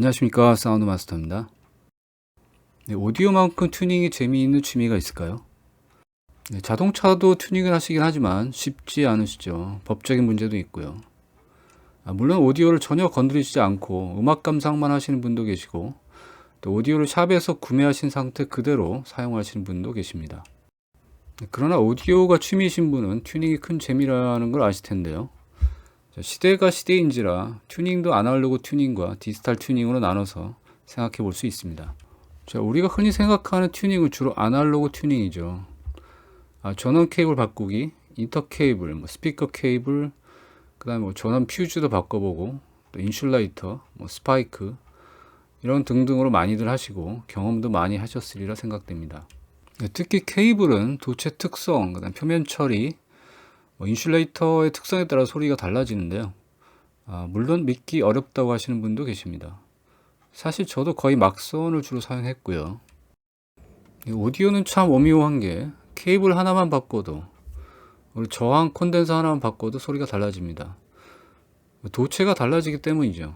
안녕하십니까, 사운드 마스터입니다. 네, 오디오만큼 튜닝이 재미있는 취미가 있을까요? 네, 자동차도 튜닝을 하시긴 하지만 쉽지 않으시죠. 법적인 문제도 있고요. 물론 오디오를 전혀 건드리지 않고 음악 감상만 하시는 분도 계시고, 또 오디오를 샵에서 구매하신 상태 그대로 사용하시는 분도 계십니다. 네, 그러나 오디오가 취미이신 분은 튜닝이 큰 재미라는 걸 아실 텐데요. 시대가 시대인지라 튜닝도 아날로그 튜닝과 디지털 튜닝으로 나눠서 생각해 볼 수 있습니다. 자, 우리가 흔히 생각하는 튜닝은 주로 아날로그 튜닝이죠. 전원 케이블 바꾸기, 인터 케이블, 스피커 케이블, 그 다음에 전원 퓨즈도 바꿔보고, 또 인슐레이터, 스파이크, 이런 등등으로 많이들 하시고 경험도 많이 하셨으리라 생각됩니다. 네, 특히 케이블은 도체 특성, 그다음 표면 처리, 인슐레이터의 특성에 따라 소리가 달라지는데요. 물론 믿기 어렵다고 하시는 분도 계십니다. 사실 저도 거의 막선을 주로 사용했고요. 오디오는 참 오묘한 게 케이블 하나만 바꿔도, 그리고 저항 콘덴서 하나만 바꿔도 소리가 달라집니다. 도체가 달라지기 때문이죠.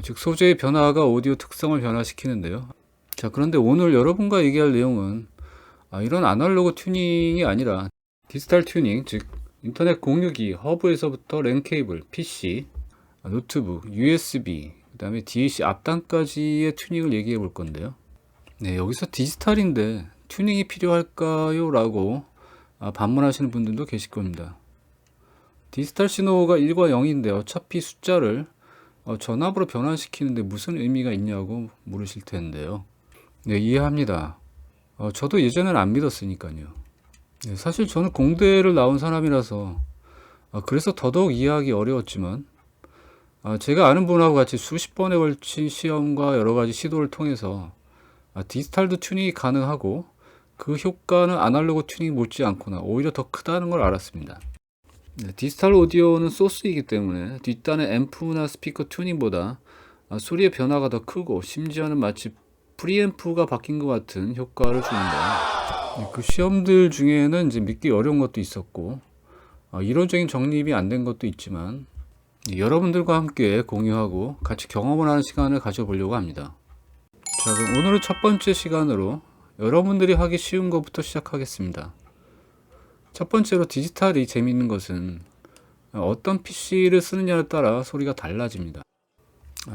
즉 소재의 변화가 오디오 특성을 변화시키는데요. 자, 그런데 오늘 여러분과 얘기할 내용은 이런 아날로그 튜닝이 아니라 디지털 튜닝, 즉 인터넷 공유기, 허브에서부터 랜 케이블, PC, 노트북, USB, 그 다음에 DAC 앞단까지의 튜닝을 얘기해 볼 건데요. 네, 여기서 디지털인데 튜닝이 필요할까요? 라고 반문하시는 분들도 계실 겁니다. 디지털 신호가 1과 0인데 어차피 숫자를 전압으로 변환시키는데 무슨 의미가 있냐고 물으실 텐데요. 네, 이해합니다. 저도 예전에는 안 믿었으니까요. 네, 사실 저는 공대를 나온 사람이라서 그래서 더더욱 이해하기 어려웠지만 제가 아는 분하고 같이 수십 번에 걸친 시험과 여러 가지 시도를 통해서 디지털도 튜닝이 가능하고 그 효과는 아날로그 튜닝 못지않거나 오히려 더 크다는 걸 알았습니다. 네, 디지털 오디오는 소스이기 때문에 뒷단의 앰프나 스피커 튜닝보다 소리의 변화가 더 크고 심지어는 마치 프리앰프가 바뀐 것 같은 효과를 줍니다. 네, 그 시험들 중에는 이제 믿기 어려운 것도 있었고 이론적인 정립이 안 된 것도 있지만 여러분들과 함께 공유하고 같이 경험을 하는 시간을 가져보려고 합니다. 자, 그럼 오늘은 첫 번째 시간으로 여러분들이 하기 쉬운 것부터 시작하겠습니다. 첫 번째로 디지털이 재미있는 것은 어떤 PC를 쓰느냐에 따라 소리가 달라집니다.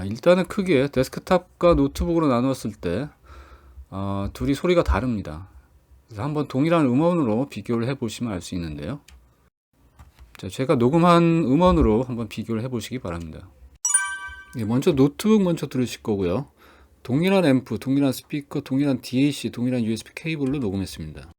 일단은 크게 데스크탑과 노트북으로 나누었을 때 둘이 소리가 다릅니다. 그래서 한번 동일한 음원으로 비교를 해보시면 알 수 있는데요. 자, 제가 녹음한 음원으로 한번 비교를 해보시기 바랍니다. 먼저 노트북 먼저 들으실 거고요. 동일한 앰프, 동일한 스피커, 동일한 DAC, 동일한 USB 케이블로 녹음했습니다.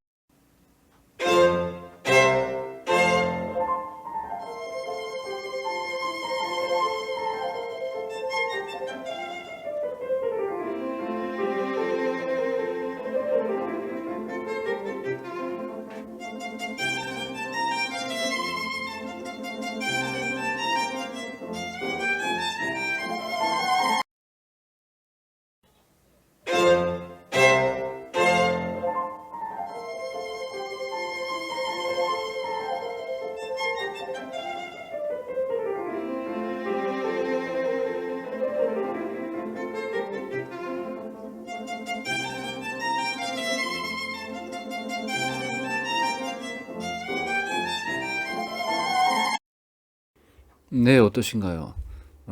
네, 어떠신가요?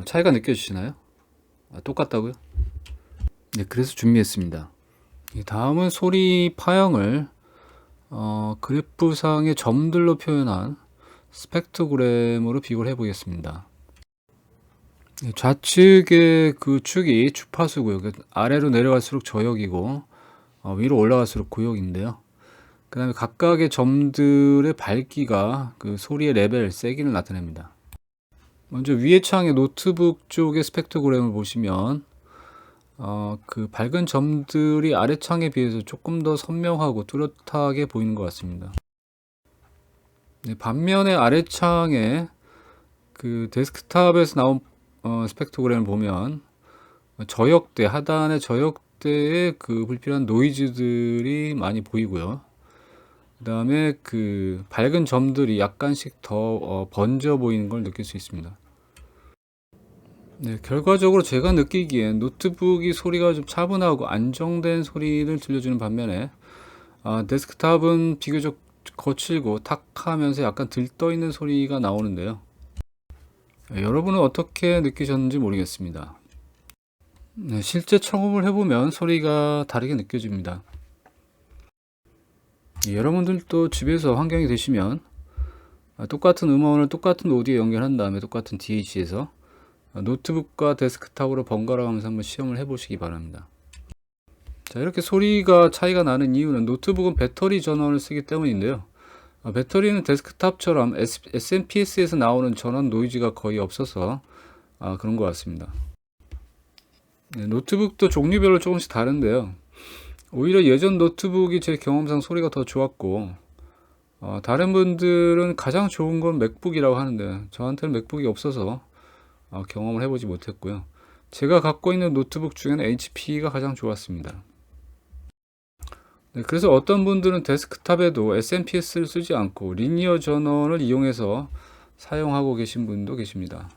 차이가 느껴지시나요? 똑같다고요? 네, 그래서 준비했습니다. 다음은 소리 파형을 그래프상의 점들로 표현한 스펙트그램으로 비교를 해보겠습니다. 좌측의 그 축이 주파수고요. 아래로 내려갈수록 저역이고 위로 올라갈수록 고역인데요. 그 다음에 각각의 점들의 밝기가 그 소리의 레벨, 세기를 나타냅니다. 먼저 위의 창의 노트북 쪽의 스펙트그램을 보시면 그 밝은 점들이 아래 창에 비해서 조금 더 선명하고 뚜렷하게 보이는 것 같습니다. 네, 반면에 아래 창에 그 데스크탑에서 나온 스펙트그램을 보면 저역대, 하단의 저역대의 그 불필요한 노이즈들이 많이 보이고요. 그 다음에 그 밝은 점들이 약간씩 더 번져 보이는 걸 느낄 수 있습니다. 네, 결과적으로 제가 느끼기엔 노트북이 소리가 좀 차분하고 안정된 소리를 들려주는 반면에 데스크탑은 비교적 거칠고 탁하면서 약간 들떠있는 소리가 나오는데요. 여러분은 어떻게 느끼셨는지 모르겠습니다. 네, 실제 청음을 해보면 소리가 다르게 느껴집니다. 여러분들도 집에서 환경이 되시면 똑같은 음원을 똑같은 오디오에 연결한 다음에 똑같은 DAC에서 노트북과 데스크탑으로 번갈아 가면서 한번 시험을 해보시기 바랍니다. 자, 이렇게 소리가 차이가 나는 이유는 노트북은 배터리 전원을 쓰기 때문인데요. 배터리는 데스크탑처럼 SMPS에서 나오는 전원 노이즈가 거의 없어서 그런 것 같습니다. 네, 노트북도 종류별로 조금씩 다른데요. 오히려 예전 노트북이 제 경험상 소리가 더 좋았고 다른 분들은 가장 좋은 건 맥북이라고 하는데 저한테는 맥북이 없어서 경험을 해보지 못했고요. 제가 갖고 있는 노트북 중에는 HP가 가장 좋았습니다. 네, 그래서 어떤 분들은 데스크탑에도 SMPS를 쓰지 않고 리니어 전원을 이용해서 사용하고 계신 분도 계십니다.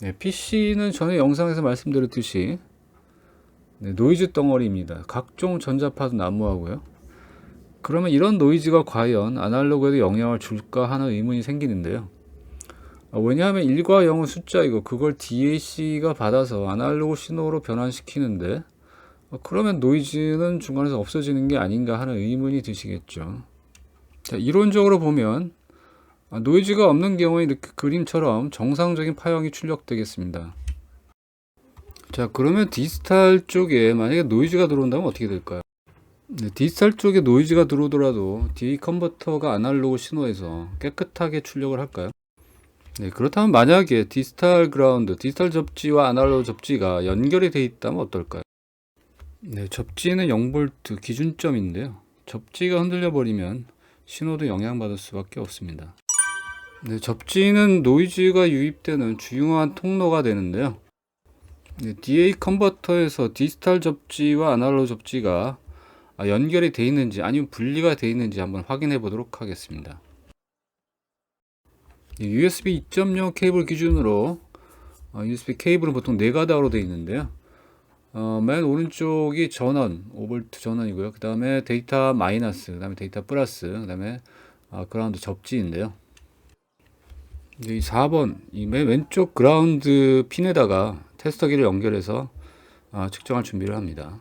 네, PC는 전에 영상에서 말씀드렸듯이 노이즈 덩어리입니다. 각종 전자파도 난무하고요. 그러면 이런 노이즈가 과연 아날로그에도 영향을 줄까 하는 의문이 생기는데요. 왜냐하면 1과 0은 숫자이고 그걸 DAC가 받아서 아날로그 신호로 변환시키는데 그러면 노이즈는 중간에서 없어지는 게 아닌가 하는 의문이 드시겠죠. 자, 이론적으로 보면 노이즈가 없는 경우에 이렇게 그림처럼 정상적인 파형이 출력되겠습니다. 자, 그러면 디지털 쪽에 만약에 노이즈가 들어온다면 어떻게 될까요? 네, 디지털 쪽에 노이즈가 들어오더라도 DA 컨버터가 아날로그 신호에서 깨끗하게 출력을 할까요? 네, 그렇다면 만약에 디지털 그라운드, 디지털 접지와 아날로그 접지가 연결이 되어 있다면 어떨까요? 네, 접지는 0V 기준점인데요. 접지가 흔들려 버리면 신호도 영향받을 수밖에 없습니다. 네, 접지는 노이즈가 유입되는 중요한 통로가 되는데요. 네, DA 컨버터에서 디지털 접지와 아날로그 접지가 연결이 되어 있는지 아니면 분리가 되어 있는지 한번 확인해 보도록 하겠습니다. USB 2.0 케이블 기준으로 USB 케이블은 보통 4가닥으로 되어 있는데요. 맨 오른쪽이 전원, 5V 전원이고요. 그 다음에 데이터 마이너스, 그 다음에 데이터 플러스, 그 다음에 그라운드 접지인데요. 이 4번, 이 맨 왼쪽 그라운드 핀에다가 테스터기를 연결해서 측정할 준비를 합니다.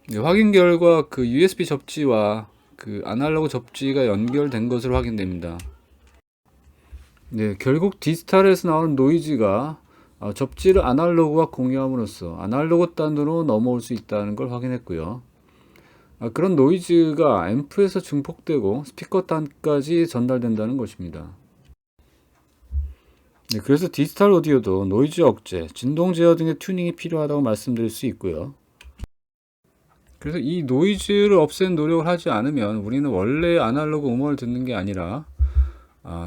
네, 확인 결과 그 USB 접지와 그 아날로그 접지가 연결된 것으로 확인됩니다. 네, 결국 디지털에서 나오는 노이즈가 접지를 아날로그와 공유함으로써 아날로그 단으로 넘어올 수 있다는 걸 확인했고요. 그런 노이즈가 앰프에서 증폭되고 스피커 단까지 전달된다는 것입니다. 네, 그래서 디지털 오디오도 노이즈 억제, 진동 제어 등의 튜닝이 필요하다고 말씀드릴 수 있고요. 그래서 이 노이즈를 없애는 노력을 하지 않으면 우리는 원래 아날로그 음원을 듣는 게 아니라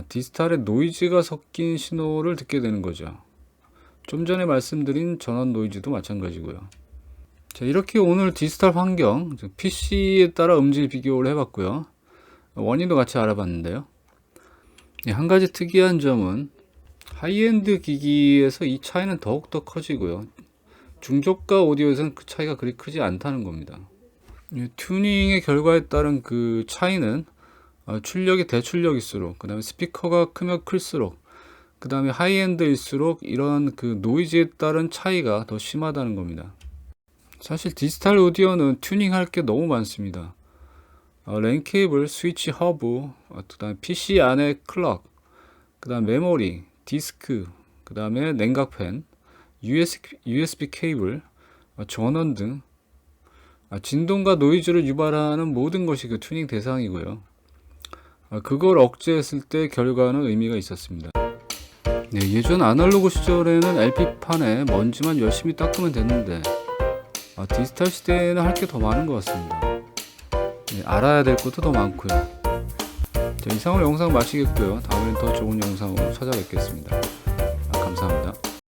디지털에 노이즈가 섞인 신호를 듣게 되는 거죠. 좀 전에 말씀드린 전원 노이즈도 마찬가지고요. 자, 이렇게 오늘 디지털 환경, PC에 따라 음질 비교를 해봤고요. 원인도 같이 알아봤는데요. 한 가지 특이한 점은 하이엔드 기기에서 이 차이는 더욱더 커지고요. 중저가 오디오에서는 그 차이가 그리 크지 않다는 겁니다. 튜닝의 결과에 따른 그 차이는 출력이 대출력일수록, 그 다음에 스피커가 크면 클수록, 그 다음에 하이엔드일수록 이런 그 노이즈에 따른 차이가 더 심하다는 겁니다. 사실 디지털 오디오는 튜닝할 게 너무 많습니다. 랜 케이블, 스위치 허브, 그 다음에 PC 안에 클럭, 그 다음 메모리, 디스크, 그 그 다음에 냉각팬, USB 케이블, 전원 등 진동과 노이즈를 유발하는 모든 것이 그 튜닝 대상이고요. 그걸 억제했을 때 결과는 의미가 있었습니다. 네, 예전 아날로그 시절에는 LP판에 먼지만 열심히 닦으면 됐는데 디지털 시대에는 할 게 더 많은 것 같습니다. 네, 알아야 될 것도 더 많고요. 자, 이상으로 영상 마치겠고요. 다음엔 더 좋은 영상으로 찾아뵙겠습니다.